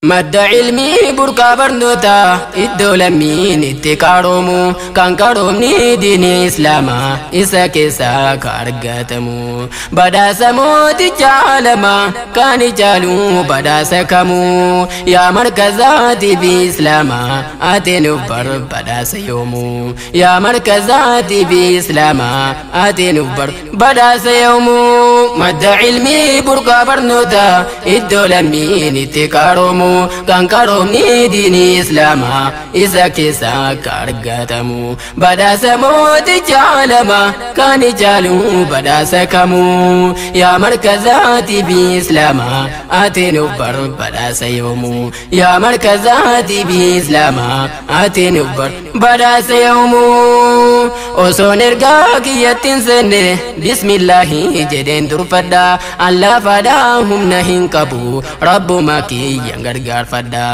madda ilmii burqaa barnootaa iddoo lammiin itti qaroomu kan qaroomni diinii islaamaa isa keessaa ka argatamu badhaasa mooticha alamaa kan ijaalu badhaasa kamuu yaa markazaa TV islaamaa ateenuuf bar badhaasa yoomuu yaa markazaa TV islaamaa ateenuuf bar badhaasa yoomuu madda ilmii burqaa barnootaa iddoo lammiin itti qaroomu kan qaroomni diinii islaamaa isa keessaa ka argatamu badhaasa mooticha alamaa kan ijaalu badhaasa kamuu yaa markazaa TV islaamaa ateenuuf bar badhaasa yoomuu yaa markazaa TV islaamaa ateenuuf bar badhaasa yoomuu osoon ergaa kiyyattiin seenne bismillaahi jedheen durfadha allaafaadhaa humna hin qabu rabbuma kiyyan gargaarfadha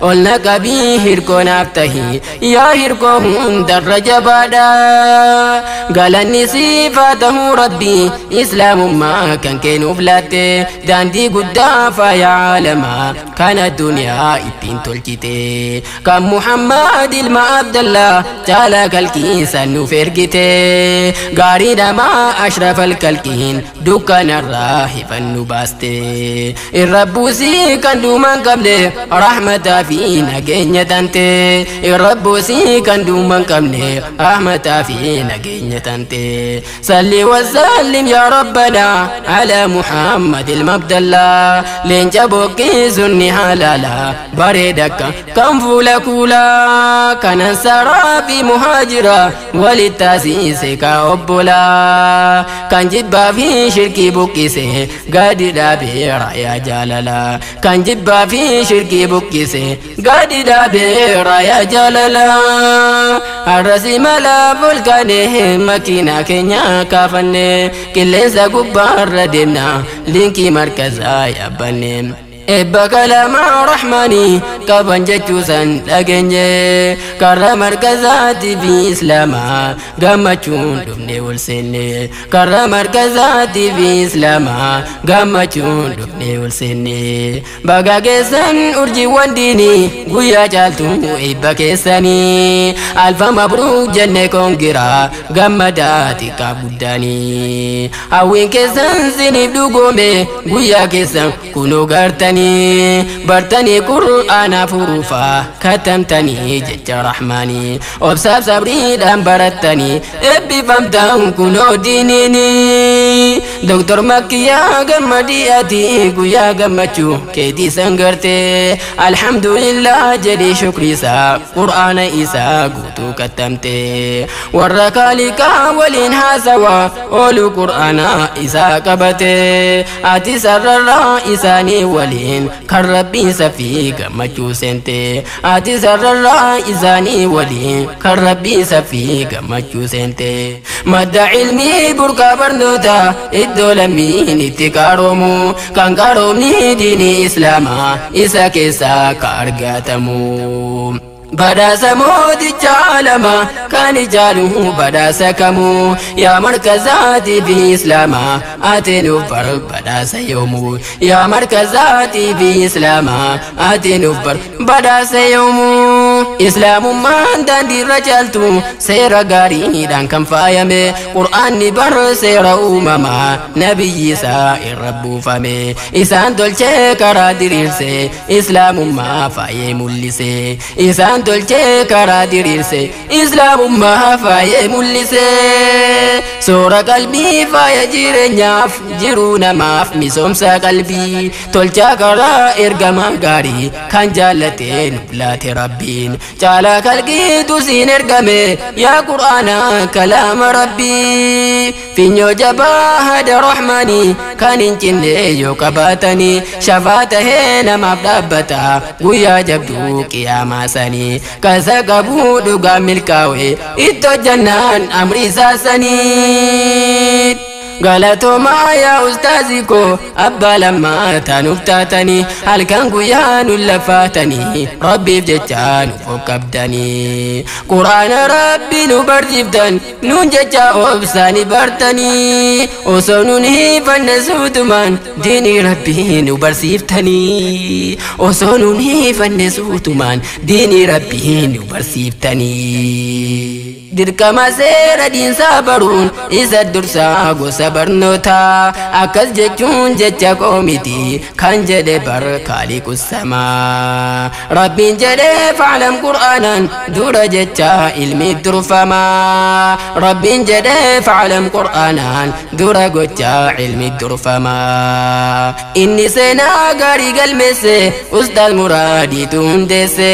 olna qabii hirkoo naaf tahi yaa hirkoo hundarra jabaadha galanni siifaa tahuu rabbii islaamummaa kan kennuuf laatte daandii guddaa faayaa alamaa kan addunyaa ittiin tolchite kan Muhammad ilma Abdallah caalaa kalqiisan nuuf ergite gaarii namaa ashrafal kalqiin dukkanarraa hifannu baaste irra buusii kan duuman qabne rahmataa fi nageenya tante irra buusii kan duuman qabne rahmataa fi nageenya tante salli wasallim yaa rabbana ala Muhammad ilma Abdallah leenca boqqii sunni halala bareeda kan fuula kuulaa kanan saraa fi muhaajira walittaasiise ka obbolaa kan jibbaa fi shirkii buqqise gadi dhaabee raayaa jaalala kan jibbaa fi shirkii buqqise gadi dhaabee raayaa jaalala har'asi mala volkaanee makiinaa keenya kaafanne qilleensa gubbaarra deemna linkii markazaa yaabbanne ebba kalamaa rahmaanii qaban jechuusan dhageenye karra markazaa TV islaamaa gammachuun dhufne ol seenne karra markazaa TV islaamaa gammachuun dhufne ol seenne baga keessan urjiiwwan diinii guyyaa caaltuu ebba keessanii alfa mabruuk jenne koongiraa gammadaa xiqqaa guddaanii hawwiin keessan siniif dhugoome guyyaa keessan kunoo gartanii bartanii qur'aana furuufa katamtanii jecha rahmaanii obsaaf sabriidhaan barattanii eebbifamtan kunoo diiniini Dr. Makkiyaa gammadii ati guyyaa gammachuu keetii sangarte alhamdulillah jedhee shukriisaa qur'aana isaa guutuu kattamte warra kaaliqaa waliin haasawaa oolu qur'aana isaa qabate ati sararraa isaanii waliin kan rabbiin safii gammachuu seente ati sararraa isaanii waliin kan rabbiin safii gammachuu seente madda ilmii burqaa barnootaa iddoo lammiin itti qaroomu kan qaroomni diinii islaamaa isa keessaa ka argatamu badhaasa mooticha alamaa kan ijaalu badhaasa kamuu yaa markazaa TV islaamaa ateenuuf bar badhaasa yoomuu yaa markazaa TV islaamaa ateenuuf bar badhaasa yoomuu islaamummaan daandiirra caaltu seera gaariidhaan kan faayame qur'aanni bar seera uumamaa nabiyyi isaa irra buufame isaan tolchee karaa diriirse islaamummaa faayee mul'ise isaan tolchee karaa diriirse islaamummaa faayee mul'ise soora qalbii faaya jireenyaaf jiruu namaaf misoomsa qalbii tolchaa karaa ergamaa gaarii kan jaallatee nuuf laate rabbiin caalaa kalqiitu siin ergame yaa qur'aana kalaama rabbii finyoo jabaa hada rahmaanii kan hin cinne yoo qabaatanii shafaa tahee namaaf dhaabbata guyyaa jabduu qiyaamaa sanii kasa qabuu dhugaa milkaa'e ittoo jannaan amri isaasanii galatooma yaa ustaaziko abba lamma tanuftatani halkan guyyaa nu lafatani rabbiif jecha nu fokkabdani quraana rabbi nu barsiiftan nun jecha obsani bartani osoo nun hiifanne suutumaan diini rabbii nu barsiiftani osoo nun hiifanne suutumaan diini rabbii nu barsiiftani dirqama seera diinsaa baruun isa dursaa gosa barnootaa akkas jechuun jecha qoomiti kan jedhe bar kaaliqu samaa rabbiin jedhe fa'alam qur'aanan dura jecha ilmi durfamaa rabbiin jedhe fa'alam qur'aanan dura gocha ilmi durfamaa inni seenaa gaarii galmeesse ustaaz muraadiitu hundeesse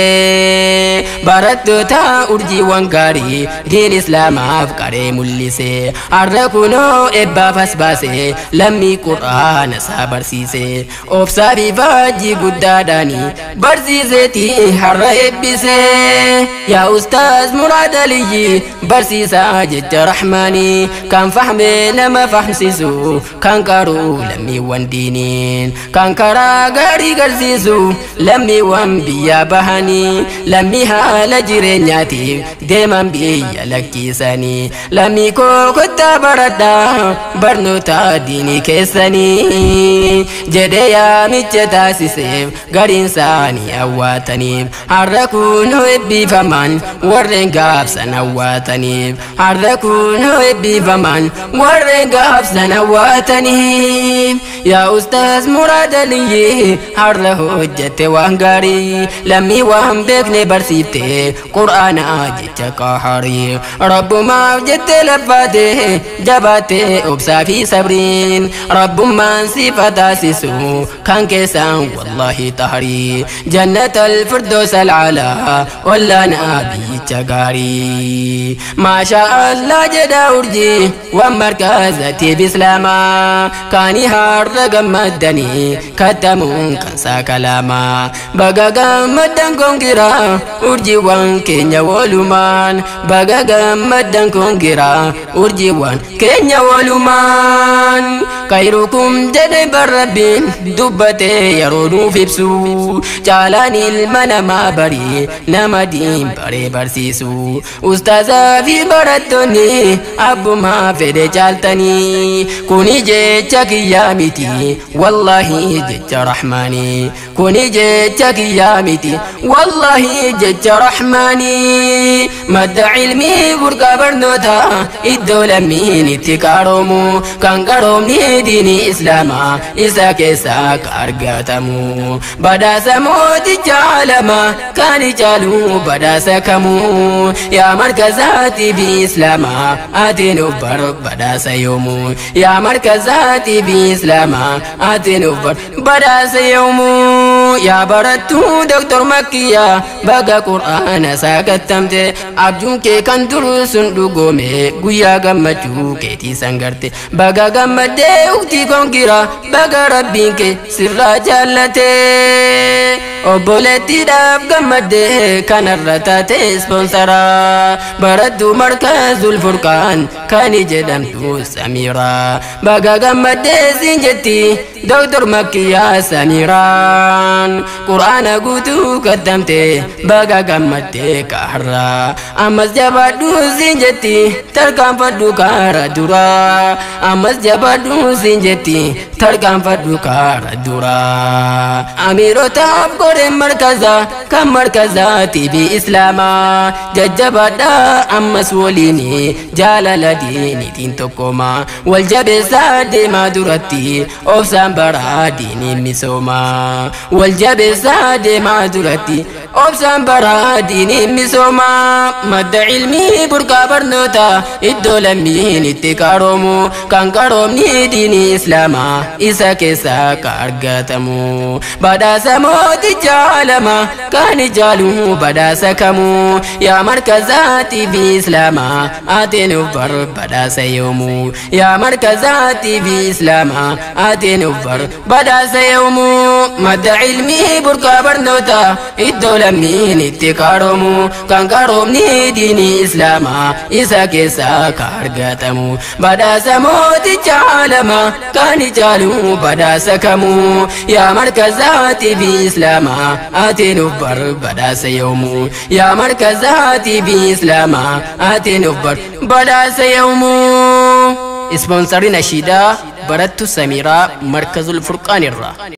barattoota urjiiwwan gaarii دين إسلام أفكاري ملسي أركونو إبا فاسباسي لمي قرآن سابر سيسي أفسا في فاجي قداداني برسيسي تي حر إبسي يا أستاذ مراد لي برسيسا جد رحماني كان فهمي نما فهم سيسو كان كارو لمي واندينين كان كارا غاري غرسيسو لمي وان بيا بهاني لمي هالا جيرينياتي ديما بيا لكيساني لمي كو كتا بردا برنوتا ديني كيساني جديا ميتشتا سيسيف غارين ساني أواتني حركونو إبي فمان ورين غاب سنواتني حركونو إبي فمان ورين غاب سنواتني يا أستاذ مراد لي حره جت وانغاري لمي وهم بيكني برسيبتي قرآن جت قهري رب ما جت لفاته جباته أبسا في صبرين رب ما صفة سيسو كان كيسان والله تهري جنة الفردوس العلا ولا نبي تجاري ما شاء الله جدا ورجي ومركزتي بإسلاما كاني هار مدني كتمون كنسا كلاما بغا مدن كونغرا ورجي وان كينيا ولومان بغا مدن كونغرا ورجي وان كينيا ولومان خيركم جد بربين دبتي يرونو فيبسو جالاني المنما بري نمدين بري برسيسو أستاذا في براتوني أبو ما فيدي جالتني كوني جيتشاك ياميتي والله جيتش رحماني كوني جيتشاك ياميتي والله جيتش رحماني مد علمي برقا برنوتا الدولة مين اتكارومو كان قرومني ديني إسلاما إسا كيسا كارغاتمو بدا سموتي جالما كان جالو بدا سكمو يا مركزاتي بإسلاما آتينو بر بدا سيومو يا مركزاتي بإسلاما آتينو بر بدا سيومو يا برتو دكتور مكيا بقى قرآن ساكتمت عبجون كي كان دروسن دوغومي قويا غمجو كيتي سنگرت بقى غمجي اختي كونكرا بقى ربين كي سر جالتي وبولتي داب غمجي كان الرتاتي سبونسرا بردو مركز الفرقان كان جدمتو سميرا بقى غمجي سنجتي دكتور مكيا سميران قرآن قوتو قدمتي بقى غمجي كهرا أمس جبادو سنجتي تركان فدو كارا دورا أمس جبادو سنجتي تركان فدو كارا دورا أميرو تاب قرم مركزا كم مركزاتي بإسلاما ججبادا أمس وليني جالال ديني دين تقوما والجبسا ديما درتي أفسان برا ديني مسوما والجبسا ديما درتي أفسان برا ديني مسوما مد علمي برقا برنوتا الدولة مين اتكارومو كان كارومني ديني إسلاما إسا كيسا كارغاتمو بدا سموتي جالما كان جالو بدا سكمو يا مركزاتي في إسلاما آتينو بر بدا سيومو يا مركزاتي في إسلاما آتينو بر بدا سيومو مد علمي برقا برنوتا الدولة من اتكارمو كان كارومني ديني إسلاما إسا كيسا كارغاتمو بدا سموت العالم كان جالو بدا سكمو يا مركزاتي بإسلاما آتي نفبر بدا سيومو يا مركزاتي بإسلاما آتي نفبر بدا سيومو اسبونسرين نشيدا برتو سميرة مركز الفرقان الرا.